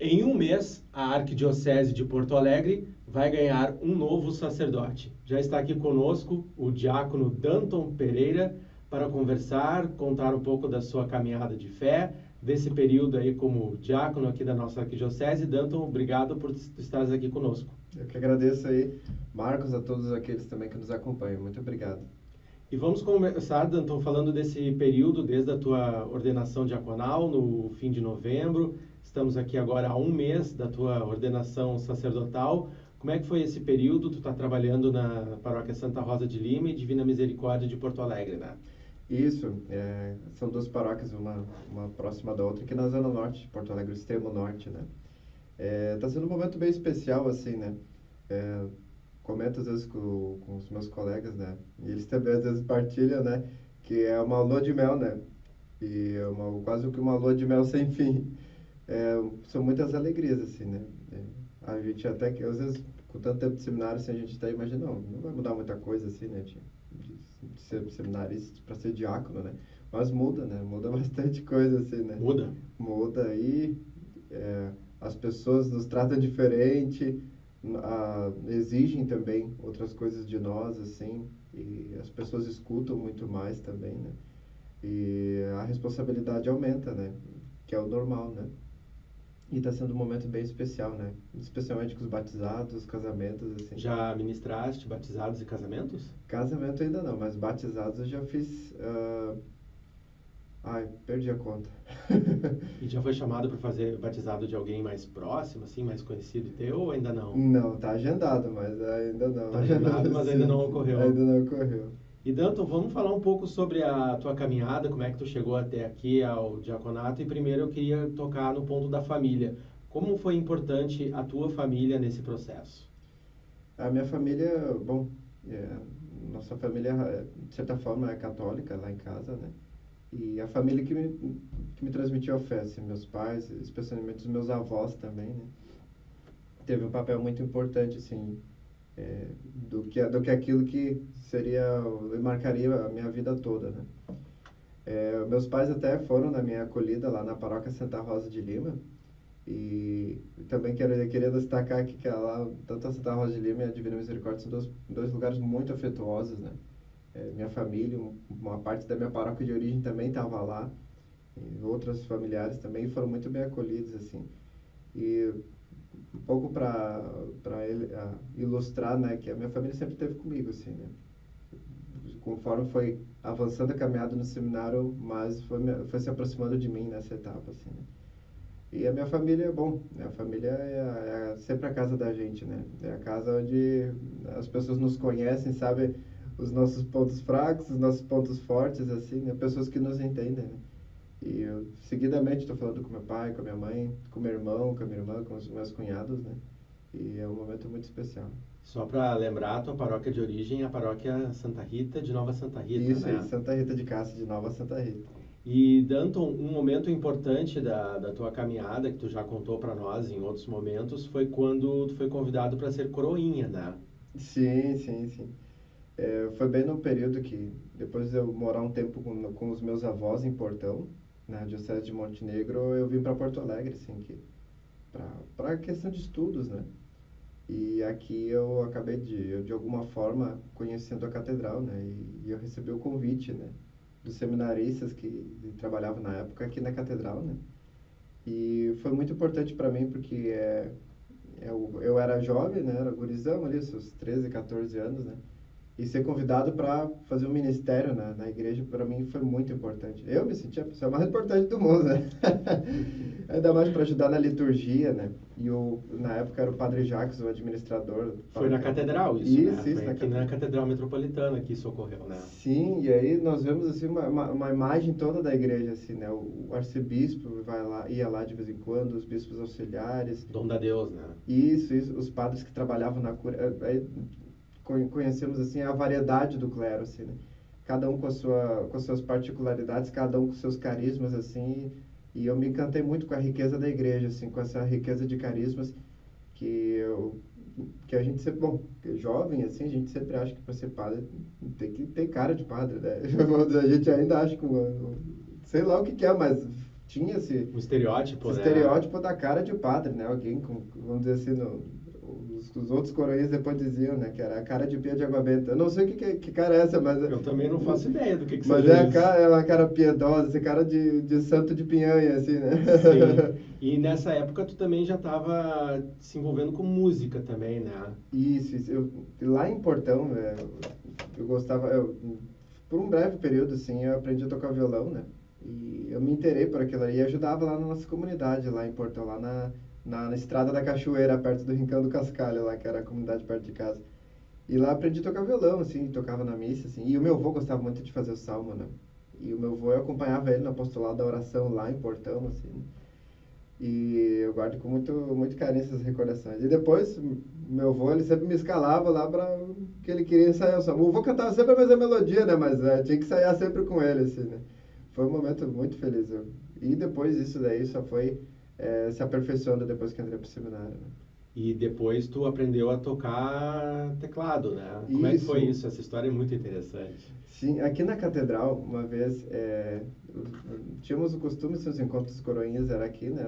Em um mês, a Arquidiocese de Porto Alegre vai ganhar um novo sacerdote. Já está aqui conosco o diácono Danton Pereira para conversar, contar um pouco da sua caminhada de fé, desse período aí como diácono aqui da nossa Arquidiocese. Danton, obrigado por estar aqui conosco. Eu que agradeço aí, Marcos, a todos aqueles também que nos acompanham. Muito obrigado. E vamos começar, Danton, falando desse período, desde a tua ordenação diaconal, no fim de novembro. Estamos aqui agora há um mês da tua ordenação sacerdotal. Como é que foi esse período? Tu está trabalhando na Paróquia Santa Rosa de Lima e Divina Misericórdia de Porto Alegre, né? Isso, são duas paróquias, uma próxima da outra, aqui na Zona Norte de Porto Alegre, extremo norte, né? Tá sendo um momento bem especial, assim, né? Comento às vezes com os meus colegas, né? E eles também às vezes partilham, né? Que é uma lua de mel, né? E é quase que uma lua de mel sem fim. São muitas alegrias, assim, né? A gente até que, às vezes, com tanto tempo de seminário, assim, a gente até imagina, não vai mudar muita coisa, assim, né? De ser seminarista para ser diácono, né? Mas muda, né? Muda bastante coisa, assim, né? Muda e as pessoas nos tratam diferente, exigem também outras coisas de nós, assim, e as pessoas escutam muito mais também, né? E a responsabilidade aumenta, né? Que é o normal, né? E está sendo um momento bem especial, né? Especialmente com os batizados, os casamentos, assim. Já ministraste batizados e casamentos? Casamento ainda não, mas batizados eu já fiz... Ai, perdi a conta. E já foi chamado para fazer batizado de alguém mais próximo, assim, mais conhecido teu, ou ainda não? Não, tá agendado, mas ainda não. Tá agendado, mas ainda não ocorreu. Ainda não ocorreu. E Danton, vamos falar um pouco sobre a tua caminhada, como é que tu chegou até aqui ao diaconato. E primeiro eu queria tocar no ponto da família. Como foi importante a tua família nesse processo? A minha família, bom, nossa família, de certa forma, é católica lá em casa, né? E a família que me transmitiu a fé, assim, meus pais, especialmente os meus avós também, né? Teve um papel muito importante, assim, do que aquilo que marcaria a minha vida toda, né? Meus pais até foram na minha acolhida lá na Paróquia Santa Rosa de Lima, e também queria destacar aqui que lá, tanto a Santa Rosa de Lima e a Divina Misericórdia são dois lugares muito afetuosos, né? Minha família, uma parte da minha paróquia de origem também estava lá, e outros familiares também foram muito bem acolhidos, assim. E um pouco para ilustrar, né, que a minha família sempre esteve comigo, assim, né? Conforme foi avançando a caminhada no seminário, mas foi se aproximando de mim nessa etapa, assim, né? E a minha família, bom, a família é sempre a casa da gente, né? É a casa onde as pessoas nos conhecem, sabem os nossos pontos fracos, os nossos pontos fortes, assim, né? Pessoas que nos entendem, né? E eu, seguidamente, estou falando com meu pai, com a minha mãe, com meu irmão, com a minha irmã, com os meus cunhados, né? E é um momento muito especial. Só para lembrar, a tua paróquia de origem é a paróquia Santa Rita de Nova Santa Rita, Isso, né? Isso, Santa Rita de Cássia, de Nova Santa Rita. E, Danton, um momento importante da tua caminhada, que tu já contou para nós em outros momentos, foi quando tu foi convidado para ser coroinha, né? Sim. Foi bem no período que, depois de eu morar um tempo com os meus avós em Portão, na Diocese de Montenegro, eu vim para Porto Alegre, assim, para questão de estudos, né? E aqui eu acabei de alguma forma, conhecendo a catedral, né? E eu recebi o convite, né? Dos seminaristas que trabalhavam na época aqui na catedral, né? E foi muito importante para mim porque eu era jovem, né? Era gurizão ali, seus 13, 14 anos, né? E ser convidado para fazer um ministério na igreja, para mim, foi muito importante. Eu me senti a pessoa mais importante do mundo, né? Ainda mais para ajudar na liturgia, né? E na época era o Padre Jacques, o administrador. Foi na catedral isso, né? Foi aqui na Catedral Metropolitana que isso ocorreu, né? Sim, e aí nós vemos assim uma imagem toda da igreja, assim, né? O arcebispo ia lá de vez em quando, os bispos auxiliares. Dom da Deus, né? Isso, os padres que trabalhavam na cura. Aí conhecemos assim a variedade do clero, assim, né? Cada um com suas particularidades, cada um com seus carismas, assim, e eu me encantei muito com a riqueza da igreja, assim, com essa riqueza de carismas que a gente sempre, bom, jovem, assim, a gente sempre acha que para ser padre tem que ter cara de padre, né? A gente ainda acha que, sei lá o que é, mas tinha Um estereótipo, esse né? estereótipo da cara de padre, né? Alguém com, vamos dizer assim, os outros coroinhas depois diziam, né? Que era a cara de pia de água benta. Eu não sei que cara é essa, mas... Eu também não faço ideia do que Mas seja isso. é uma cara piedosa, esse cara de santo de pinhanha, assim, né? Sim. E nessa época tu também já estava se envolvendo com música também, né? Isso. Lá em Portão, eu gostava... por um breve período, assim, eu aprendi a tocar violão, né? E eu me inteirei por aquilo ali e ajudava lá na nossa comunidade, lá em Portão, lá na Estrada da Cachoeira, perto do Rincão do Cascalho, lá, que era a comunidade perto de casa. E lá aprendi a tocar violão, assim, tocava na missa, assim. E o meu avô gostava muito de fazer o salmo, né? E o meu avô, eu acompanhava ele no apostolado da oração lá em Portão, assim, né? E eu guardo com muito carinho essas recordações. E depois, meu avô, ele sempre me escalava lá para que ele queria ensaiar o salmo. O avô cantava sempre a mesma melodia, né? Mas tinha que ensaiar sempre com ele, assim, né? Foi um momento muito feliz. E depois isso daí só foi se aperfeiçoando depois que entrei pro seminário, né? E depois tu aprendeu a tocar teclado, né? Como é que foi Isso. isso? Essa história é muito interessante. Sim, aqui na catedral, uma vez, tínhamos o costume, se os encontros coroinhas era aqui, né,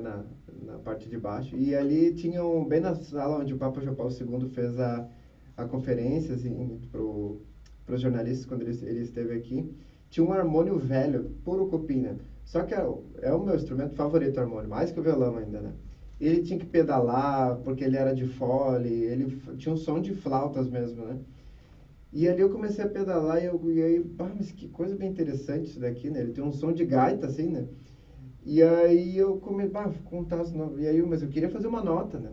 na parte de baixo, e ali tinham, bem na sala onde o Papa João Paulo II fez a conferência, assim, pros jornalistas, quando ele esteve aqui, tinha um harmônio velho, puro cupim, né? Só que é o meu instrumento favorito, o harmônio, mais que o violão ainda, né? Ele tinha que pedalar, porque ele era de fole, ele tinha um som de flautas mesmo, né? E ali eu comecei a pedalar e aí, mas que coisa bem interessante isso daqui, né? Ele tem um som de gaita, assim, né? E aí eu comecei, vou contar as notas. E aí, mas eu queria fazer uma nota, né?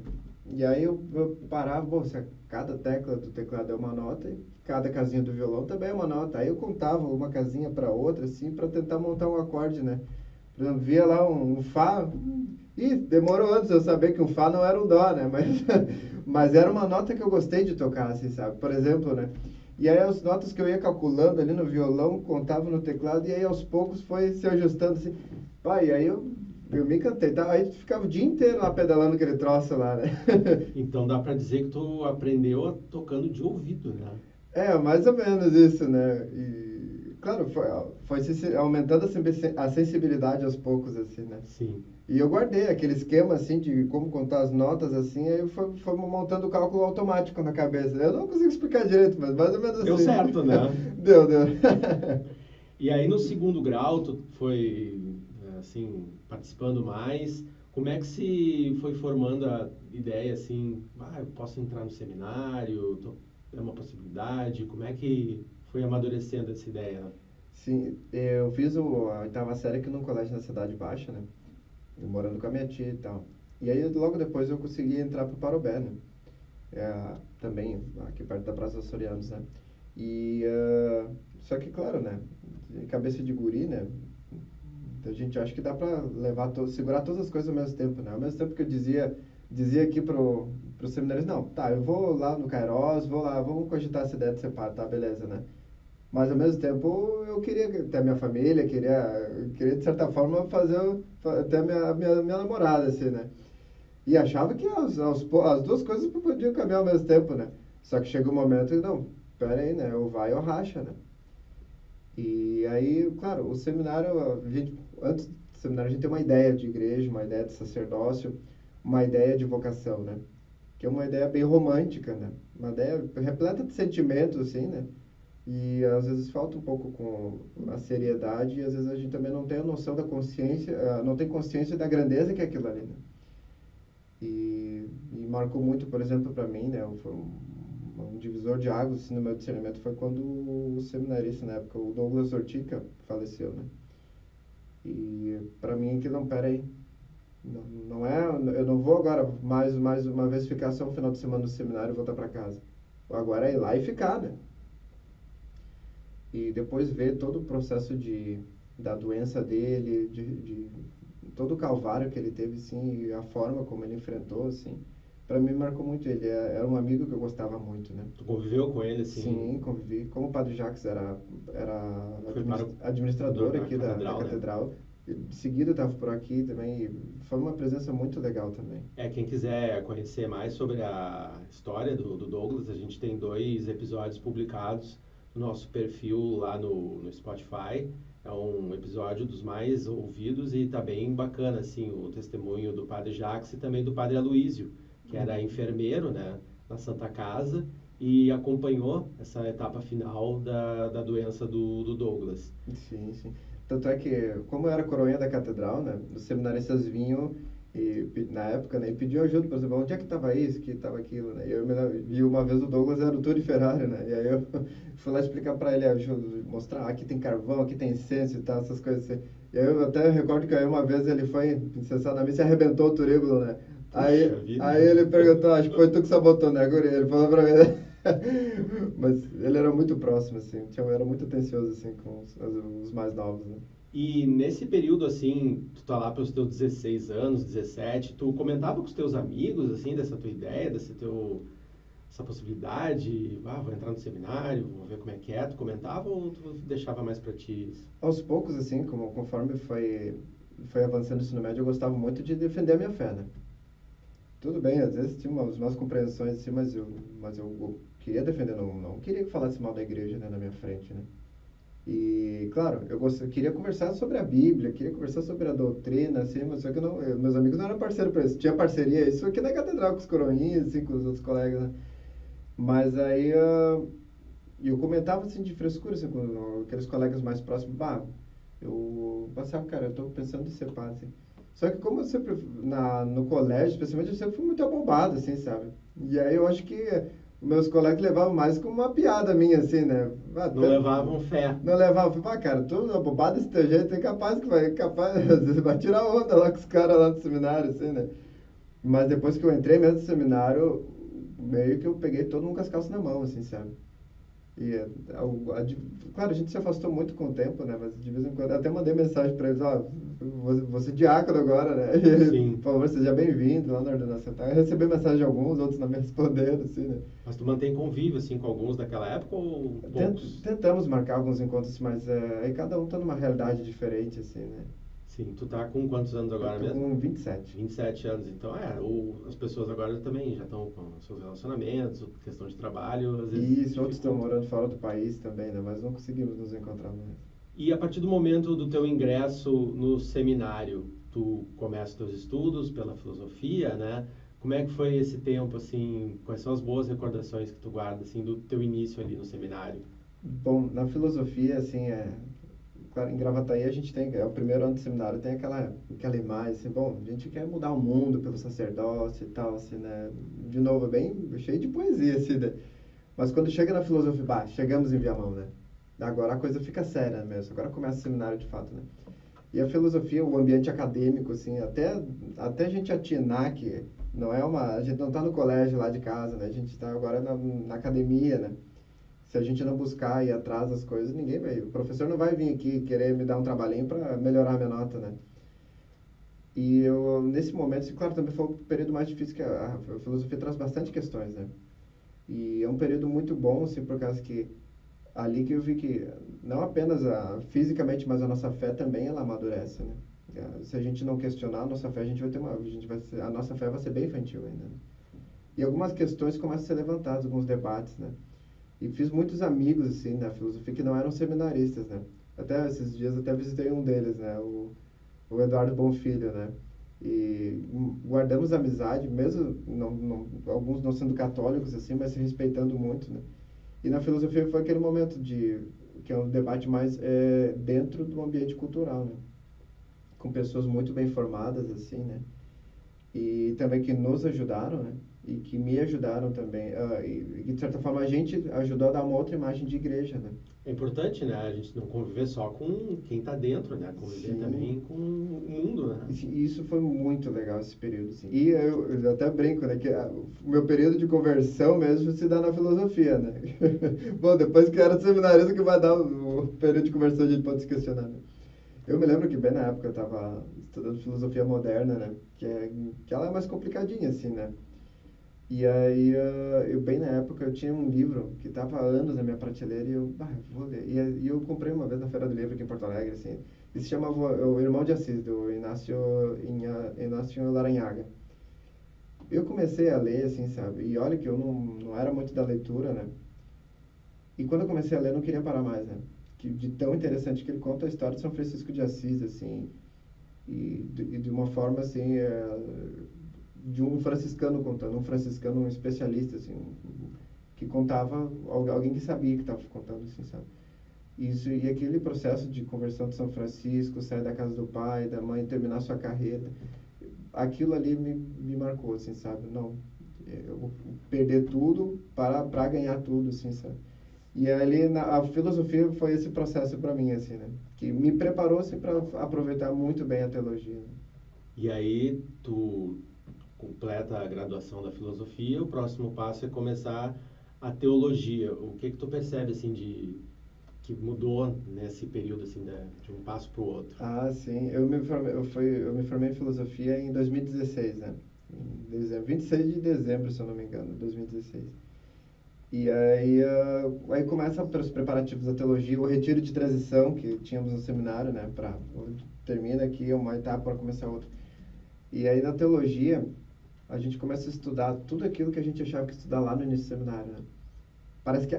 E aí eu parava, bom, se cada tecla do teclado é uma nota, e cada casinha do violão também é uma nota. Aí eu contava uma casinha para outra, assim, para tentar montar um acorde, né? Por exemplo, via lá um Fá, e demorou antes eu saber que um Fá não era um Dó, né? Mas era uma nota que eu gostei de tocar, assim, sabe? Por exemplo, né? E aí as notas que eu ia calculando ali no violão, contava no teclado, e aí aos poucos foi se ajustando, assim. E aí eu me encantei, tá? Aí ficava o dia inteiro lá pedalando aquele troço lá, né? Então dá para dizer que tu aprendeu tocando de ouvido, né? Mais ou menos isso, né? E, claro, foi aumentando a sensibilidade aos poucos, assim, né? Sim. E eu guardei aquele esquema, assim, de como contar as notas, assim, aí foi montando o cálculo automático na cabeça. Eu não consigo explicar direito, mas mais ou menos assim. Deu certo, né? Deu. E aí no segundo grau tu foi, assim, participando mais. Como é que se foi formando a ideia, assim, eu posso entrar no seminário, é uma possibilidade? Como é que foi amadurecendo essa ideia? Sim, eu fiz a oitava série aqui num colégio na Cidade Baixa, né? Eu morando com a minha tia e tal. E aí logo depois eu consegui entrar pro Parobé, né? Também aqui perto da Praça dos Sorianos, né? E só que claro, né? Cabeça de guri, né? A gente acha que dá pra segurar todas as coisas ao mesmo tempo, né? Ao mesmo tempo que eu dizia aqui pro seminarista, não, tá, eu vou lá no Kairos, vou lá, vamos cogitar essa ideia de separar, tá, beleza, né? Mas ao mesmo tempo eu queria ter a minha família, queria de certa forma ter a minha namorada, assim, né? E achava que as duas coisas podiam caminhar ao mesmo tempo, né? Só que chega um momento que, não, pera aí, né? Ou vai ou racha, né? E aí, claro, o seminário, antes do seminário a gente tem uma ideia de igreja, uma ideia de sacerdócio, uma ideia de vocação, né? Que é uma ideia bem romântica, né? Uma ideia repleta de sentimentos, assim, né? E às vezes falta um pouco com a seriedade e às vezes a gente também não tem a noção da consciência, não tem consciência da grandeza que é aquilo ali, né? E marcou muito, por exemplo, para mim, né? Foi um divisor de águas assim, no meu discernimento foi quando o seminarista na época, o Douglas Ortica, faleceu, né? E para mim que não, pera aí, não é, eu não vou agora mais uma vez ficar só um final de semana no seminário e voltar para casa. Agora é ir lá e ficar, né? E depois ver todo o processo da doença dele, de todo o calvário que ele teve, assim, e a forma como ele enfrentou, assim, para mim marcou muito. Ele era um amigo que eu gostava muito, né? Tu conviveu com ele, assim? Sim, convivi. Como o Padre Jacques era Da administrador aqui da catedral, né? catedral, de seguida estava por aqui também, e foi uma presença muito legal também. Quem quiser conhecer mais sobre a história do Douglas, a gente tem 2 episódios publicados no nosso perfil lá no Spotify. é um episódio dos mais ouvidos e tá bem bacana, assim, o testemunho do padre Jacques e também do padre Aloísio, que era enfermeiro, né, na Santa Casa e acompanhou essa etapa final da doença do Douglas. Sim, sim. Tanto é que, como eu era coroinha da catedral, né, os seminaristas vinham na época, né, e pediam ajuda, por exemplo, onde é que estava isso, que estava aquilo, né? E eu vi uma vez o Douglas era o Tour de Ferrari, né? E aí eu fui lá explicar para ele, deixa eu mostrar, aqui tem carvão, aqui tem incenso e tal, essas coisas assim. E aí eu até recordo que aí uma vez ele foi incensar na missa e arrebentou o turíbulo, né? Puxa vida. Aí ele perguntou, acho que foi tu que sabotou, né, guri? Ele falou pra mim, né? Mas ele era muito próximo, assim, era muito atencioso, assim, com os mais novos, né? E nesse período, assim, tu tá lá pelos teus 16 anos, 17, tu comentava com os teus amigos, assim, dessa tua ideia, essa possibilidade, vou entrar no seminário, vou ver como é que é, tu comentava ou tu deixava mais pra ti isso? Aos poucos, assim, conforme foi avançando o ensino médio, eu gostava muito de defender a minha fé, né? Tudo bem, às vezes tinha umas compreensões, assim, mas eu queria defender, não queria que falasse mal da igreja, né, na minha frente, né? E, claro, eu queria conversar sobre a Bíblia, queria conversar sobre a doutrina, assim, mas só que meus amigos não eram parceiros para isso. Tinha parceria, isso aqui na catedral com os coroinhas, assim, com os outros colegas, né? Mas aí eu comentava, assim, de frescura, assim, com aqueles colegas mais próximos, eu passava, cara, eu tô pensando em ser padre, assim. Só que como eu sempre, no colégio, especialmente, eu sempre fui muito abobado, assim, sabe? E aí eu acho que meus colegas levavam mais como uma piada minha, assim, né? Não levavam fé. Não levavam, cara, tu abobado desse teu jeito, é capaz que às vezes vai tirar onda lá com os caras lá do seminário, assim, né? Mas depois que eu entrei mesmo no seminário, meio que eu peguei todo mundo com as calças na mão, assim, sabe? E, claro, a gente se afastou muito com o tempo, né? Mas de vez em quando eu até mandei mensagem para eles, você é diácono agora, né? E ele, Sim. por favor, seja bem-vindo lá na ordenação. Eu recebi mensagem de alguns, outros não me responderam, assim, né? Mas tu mantém convívio, assim, com alguns daquela época ou poucos? Tentamos marcar alguns encontros, mas aí cada um tá numa realidade diferente, assim, né? Sim, tu tá com quantos anos agora Eu tô mesmo? com 27. 27 anos, então as pessoas agora também já estão com seus relacionamentos, questão de trabalho, às vezes E isso, outros estão dificulta. morando fora do país também, né? Mas não conseguimos nos encontrar mais. E a partir do momento do teu ingresso no seminário, tu começa os teus estudos pela filosofia, né? Como é que foi esse tempo, assim, quais são as boas recordações que tu guarda, assim, do teu início ali no seminário? Bom, na filosofia, assim, claro, em Gravataí a gente tem, é o primeiro ano do seminário, tem aquela imagem, assim, bom, a gente quer mudar o mundo pelo sacerdócio e tal, assim, né? De novo, é bem cheio de poesia, assim, né? Mas quando chega na filosofia, chegamos em Viamão, né? Agora a coisa fica séria mesmo, agora começa o seminário de fato, né? E a filosofia, o ambiente acadêmico, assim, até a gente atinar que a gente não está no colégio lá de casa, né? A gente está agora na academia, né? Se a gente não buscar ir atrás das coisas, ninguém vai. O professor não vai vir aqui querer me dar um trabalhinho para melhorar a minha nota, né? E eu, nesse momento, assim, claro, também foi o período mais difícil que a filosofia traz bastante questões, né? E é um período muito bom, assim, por causa que ali que eu vi que não apenas fisicamente, mas a nossa fé também ela amadurece, né? Se a gente não questionar a nossa fé, a nossa fé vai ser bem infantil ainda, né? E algumas questões começam a ser levantadas, alguns debates, né? E fiz muitos amigos, assim, na filosofia que não eram seminaristas, né? Até esses dias, até visitei um deles, né? O Eduardo Bonfilho, né? E guardamos amizade, mesmo alguns não sendo católicos, assim, mas se respeitando muito, né? E na filosofia foi aquele momento que é um debate mais dentro do ambiente cultural, né? Com pessoas muito bem formadas, assim, né? E também que nos ajudaram, né? E que me ajudaram também. E de certa forma a gente ajudou a dar uma outra imagem de igreja, né? É importante, né? A gente não conviver só com quem está dentro, né? Conviver Sim. também com o mundo, né? E isso foi muito legal, esse período, assim. E eu até brinco, né? Que o meu período de conversão mesmo se dá na filosofia, né? Bom, depois que eu era seminarista que vai dar o período de conversão, a gente pode se questionar, né? Eu me lembro que bem na época eu estava estudando filosofia moderna, né? Que ela é mais complicadinha, assim, né? E aí, eu bem na época, eu tinha um livro que estava há anos na minha prateleira e eu, vou ler. E eu comprei uma vez na Feira do Livro aqui em Porto Alegre, assim. E se chamava O Irmão de Assis, do Inácio Laranhaga. Eu comecei a ler, assim, sabe? E olha que eu não era muito da leitura, né? E quando eu comecei a ler, eu não queria parar mais, né? de tão interessante que ele conta a história de São Francisco de Assis, assim, e de uma forma, assim, de um franciscano contando, um franciscano, um especialista, assim, que contava, alguém que sabia que estava contando, assim, sabe? Isso, e aquele processo de conversão de São Francisco, sair da casa do pai, da mãe, terminar sua carreira, aquilo ali me marcou, assim, sabe? Não, eu vou perder tudo para ganhar tudo, assim, sabe? E ali a filosofia foi esse processo para mim, assim, né? Que me preparou, assim, para aproveitar muito bem a teologia. Né? E aí tu completa a graduação da filosofia, o próximo passo é começar a teologia. O que tu percebe, assim, que mudou nesse período, assim, de um passo para o outro? Ah, sim. Eu me formei em filosofia em 2016, né? Em dezembro, 26 de dezembro, se eu não me engano, 2016. E aí começa os preparativos da teologia, o retiro de transição que tínhamos no seminário, né? Termina aqui uma etapa para começar outra. E aí na teologia, a gente começa a estudar tudo aquilo que a gente achava que ia estudar lá no início do seminário, né? Parece que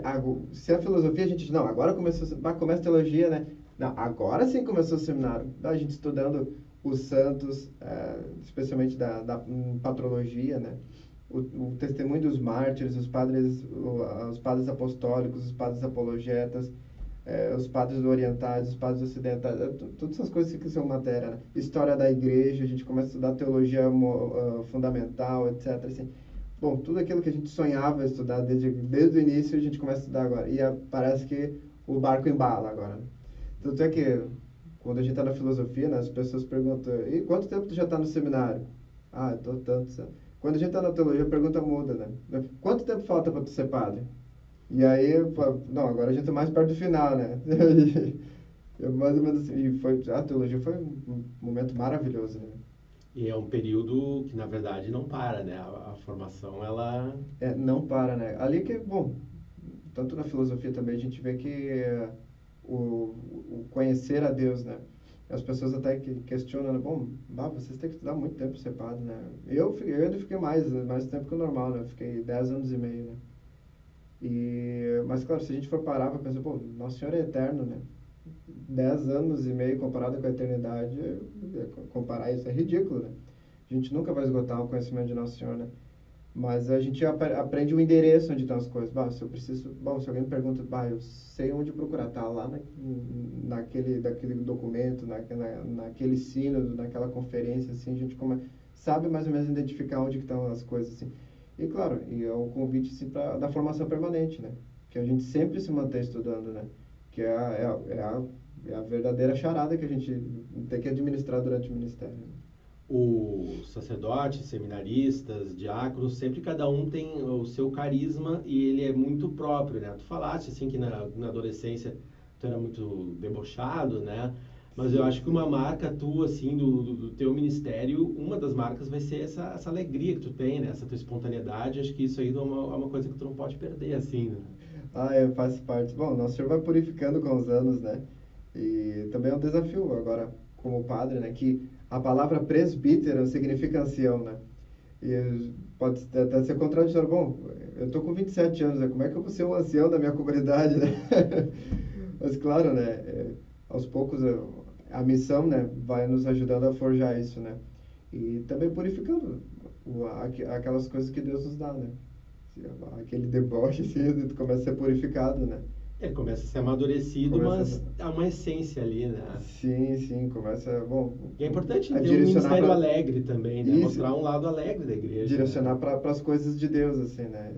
se a filosofia a gente diz, não, agora começa a teologia, né? Não, agora sim começou o seminário. A gente estudando os santos, especialmente da patrologia, né? O testemunho dos mártires, os padres apostólicos, os padres apologetas, os padres orientais, os padres ocidentais, todas essas coisas que são matéria, né? História da igreja, a gente começa a estudar teologia fundamental, etc. Assim. Bom, tudo aquilo que a gente sonhava estudar desde o início, a gente começa a estudar agora. E parece que o barco embala agora. Né? Tanto é que, quando a gente está na filosofia, né, as pessoas perguntam, e quanto tempo tu já está no seminário? Ah, eu estou tanto. Quando a gente está na teologia, a pergunta muda, né? Quanto tempo falta para tu ser padre? E aí, não, agora a gente está mais perto do final, né? Mais ou menos assim, a teologia foi um momento maravilhoso, né? E é um período que, na verdade, não para, né? A formação, ela... Não para, né? Ali que, bom, tanto na filosofia também a gente vê que o conhecer a Deus, né? As pessoas até que questionam, né? Bom, vocês têm que estudar muito tempo para ser padre, né? Eu ainda fiquei mais tempo que o normal, né? Eu fiquei 10 anos e meio, né? Mas, claro, se a gente for parar para pensar, pô, Nosso Senhor é eterno, né? 10 anos e meio comparado com a eternidade, comparar isso é ridículo, né? A gente nunca vai esgotar o conhecimento de Nosso Senhor, né? Mas a gente aprende o endereço onde estão as coisas. Se alguém me pergunta, eu sei onde procurar, tá lá daquele documento, naquele sínodo, naquela conferência, assim, a gente sabe mais ou menos identificar onde estão as coisas, assim. E claro, é o convite assim, da formação permanente, né? Que a gente sempre se mantém estudando, né? Que é a verdadeira charada que a gente tem que administrar durante o ministério. Né? Os sacerdotes, seminaristas, diáconos, sempre cada um tem o seu carisma e ele é muito próprio, né? Tu falaste, assim, que na adolescência tu era muito debochado, né? Mas eu acho que uma marca tua, assim, do teu ministério, uma das marcas vai ser essa alegria que tu tem, né? Essa tua espontaneidade. Acho que isso aí é uma coisa que tu não pode perder, assim, né? Faz parte. Bom, Nosso Senhor vai purificando com os anos, né? E também é um desafio agora, como padre, né? Que a palavra presbítero significa ancião, né? E pode até ser contraditório. Bom, eu tô com 27 anos, né? Como é que eu vou ser um ancião da minha comunidade, né? Mas claro, né? Aos poucos a missão, né? Vai nos ajudando a forjar isso, né? E também purificando aquelas coisas que Deus nos dá, né? Aquele deboche, assim, começa a ser purificado, né? Ele começa a ser amadurecido, mas há uma essência ali, né? Sim, bom... E é importante ter um ministério alegre também, né? Mostrar um lado alegre da igreja. Direcionar, né? Para as coisas de Deus, assim, né?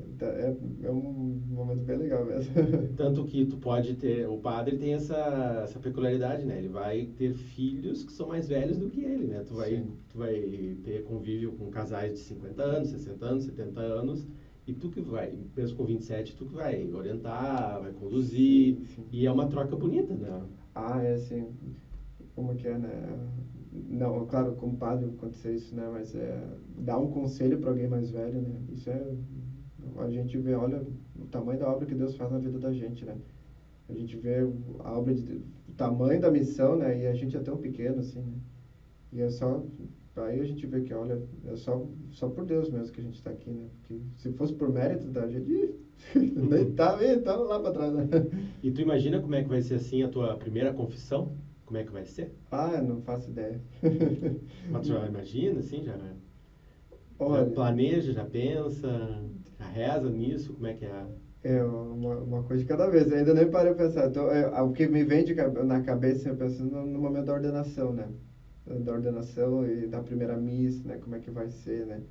É um momento bem legal mesmo. Tanto que tu pode ter... O padre tem essa peculiaridade, né? Ele vai ter filhos que são mais velhos do que ele, né? Tu vai ter convívio com casais de 50 anos, 60 anos, 70 anos... E tu que vai, mesmo com 27, tu que vai orientar, vai conduzir, sim. E é uma troca bonita, né? Assim, como que é, né? Não, claro, como padre acontecer isso, né? Mas dar um conselho para alguém mais velho, né? Isso a gente vê, olha, o tamanho da obra que Deus faz na vida da gente, né? A gente vê a obra o tamanho da missão, né? E a gente é tão pequeno, assim, né? E é só Aí a gente vê que, olha, é só por Deus mesmo que a gente está aqui, né? Porque se fosse por mérito da gente, nem tava lá para trás, né? E tu imagina como é que vai ser assim a tua primeira confissão? Como é que vai ser? Ah, não faço ideia. Mas tu já imagina, assim, já Olha, planeja, já pensa, já reza nisso, como é que é? é uma coisa de cada vez. Eu ainda nem parei para pensar. Então, o que me vem na cabeça, eu penso no momento da ordenação, né? Da ordenação e da primeira missa, né? Como é que vai ser, né?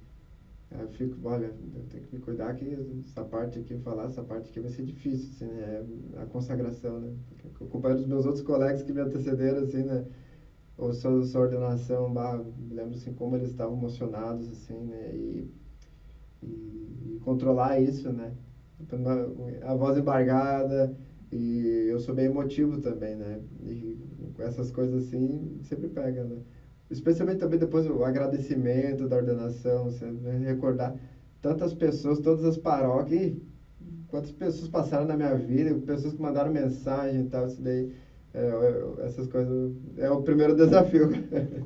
Aí eu fico, olha, eu tenho que me cuidar que essa parte aqui, falar essa parte aqui vai ser difícil, assim, né? A consagração, né? Porque eu acompanho os meus outros colegas que me antecederam, assim, né? Ou sua ordenação, me lembro, assim, como eles estavam emocionados, assim, né? E controlar isso, né? A voz embargada, e eu sou bem emotivo também, né? E essas coisas assim sempre pega, né? Especialmente também depois o agradecimento da ordenação, você, né? Recordar tantas pessoas, todas as paróquias, quantas pessoas passaram na minha vida, pessoas que mandaram mensagem e tal, isso daí, essas coisas, é o primeiro desafio.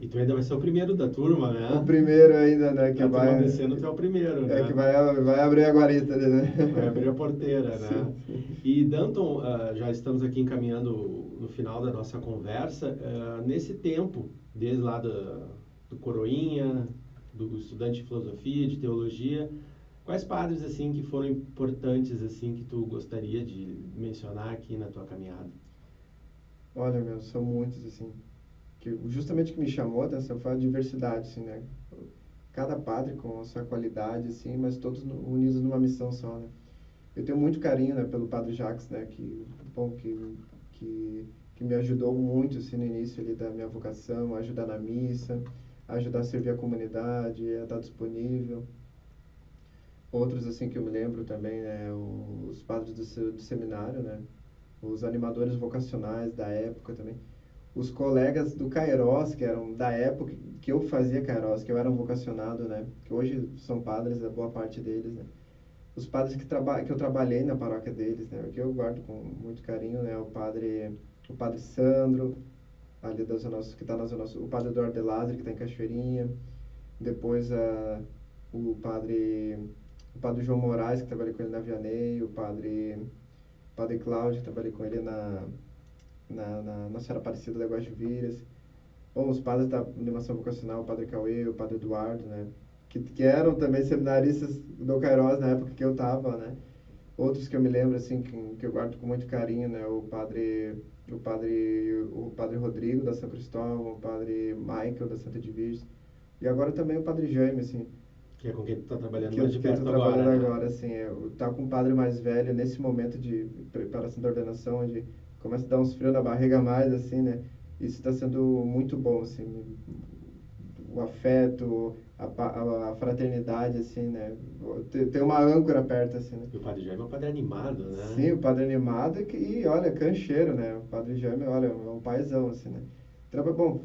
E tu ainda vai ser o primeiro da turma, né? O primeiro ainda, né, que A turma vai... descendo, tu é o primeiro, né? que vai abrir a guarita ali, né? Vai abrir a porteira, né? Sim. E Danton, já estamos aqui encaminhando no final da nossa conversa. Nesse tempo, desde lá do Coroinha, do estudante de filosofia, de teologia, quais padres assim que foram importantes assim que tu gostaria de mencionar aqui na tua caminhada? Olha, meu, são muitos, assim, que justamente o que me chamou a atenção foi a diversidade, assim, né? Cada padre com a sua qualidade, assim, mas todos unidos numa missão só, né? Eu tenho muito carinho, né, pelo Padre Jacques, né, bom, que me ajudou muito, assim, no início ali da minha vocação, a ajudar na missa, a ajudar a servir a comunidade, a estar disponível. Outros, assim, que eu me lembro também, né, os padres do seminário, né, os animadores vocacionais da época também, os colegas do Kairos, que eram da época que eu fazia Kairos, que eu era um vocacionado, né, que hoje são padres, a boa parte deles, né, os padres que eu trabalhei na paróquia deles, né, que eu guardo com muito carinho, né, o padre Sandro, ali da zona, que está na zona sul, o padre Eduardo de Lázaro, que está em Cachoeirinha, depois o padre João Moraes, que trabalhei com ele na Vianney, o padre Cláudio, que trabalhei com ele na Nossa Senhora Aparecida da Guajuviras. Bom, os padres da animação vocacional, o padre Cauê, o padre Eduardo, né? Que eram também seminaristas do Kairos na época que eu estava, né? Outros que eu me lembro, assim, que eu guardo com muito carinho, né? O padre Rodrigo, da São Cristóvão, o padre Michael, da Santa Divisa. E agora também o padre Jaime, assim, Que é com quem tu está trabalhando que mais de eu perto estou agora, trabalhando né? agora, assim, tá com um padre mais velho nesse momento de preparação da ordenação, onde começa a dar uns frios na barriga a mais, assim, né? Isso está sendo muito bom, assim, o afeto, a fraternidade, assim, né? Tem uma âncora perto, assim, né? E o Padre Jaime é um padre animado, né? Sim, o padre animado e olha, cancheiro, né? O padre Jaime, olha, é um paizão, assim, né? Bom,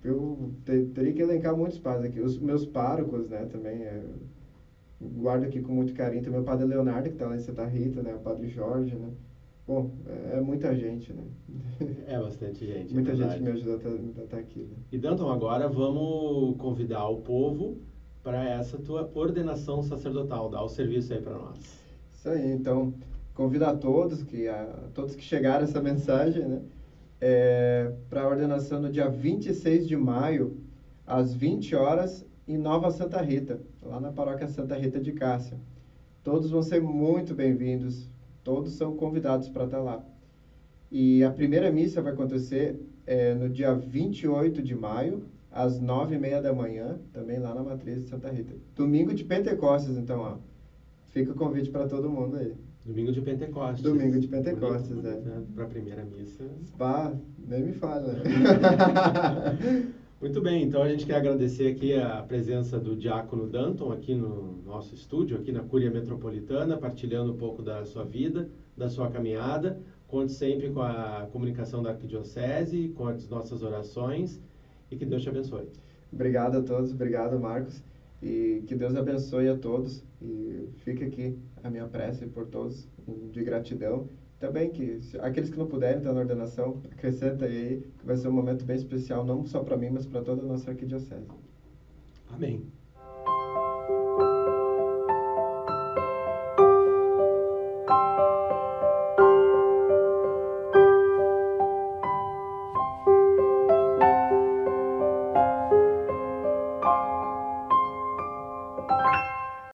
eu teria que elencar muitos padres aqui. Os meus párocos, né, também, guardo aqui com muito carinho. Também o padre Leonardo, que está lá em Santa Rita, né? O padre Jorge, né? Bom, é muita gente, né? É bastante gente, é Muita gente verdade. que me ajudou a estar aqui, né? E Danton, agora vamos convidar o povo para essa tua ordenação sacerdotal, dá o serviço aí para nós. Isso aí, então, convido a todos que chegaram essa mensagem, né? Para a ordenação no dia 26 de maio, às 20 horas, em Nova Santa Rita, lá na paróquia Santa Rita de Cássia. Todos vão ser muito bem-vindos, todos são convidados para estar lá. E a primeira missa vai acontecer no dia 28 de maio, às 9h30 da manhã, também lá na Matriz de Santa Rita. Domingo de Pentecostes, então, ó. Fica o convite para todo mundo aí. Domingo de Pentecostes. Domingo de Pentecostes, bonito, né? Para a primeira missa. Nem me fala. Muito bem, então a gente quer agradecer aqui a presença do diácono Danton aqui no nosso estúdio, aqui na Cúria Metropolitana, partilhando um pouco da sua vida, da sua caminhada. Conte sempre com a comunicação da Arquidiocese, com as nossas orações e que Deus te abençoe. Obrigado a todos, obrigado, Marcos, e que Deus abençoe a todos. E fica aqui a minha prece por todos, de gratidão, também aqueles que não puderem estar na ordenação, acrescenta aí, que vai ser um momento bem especial, não só para mim, mas para toda a nossa arquidiocese. Amém.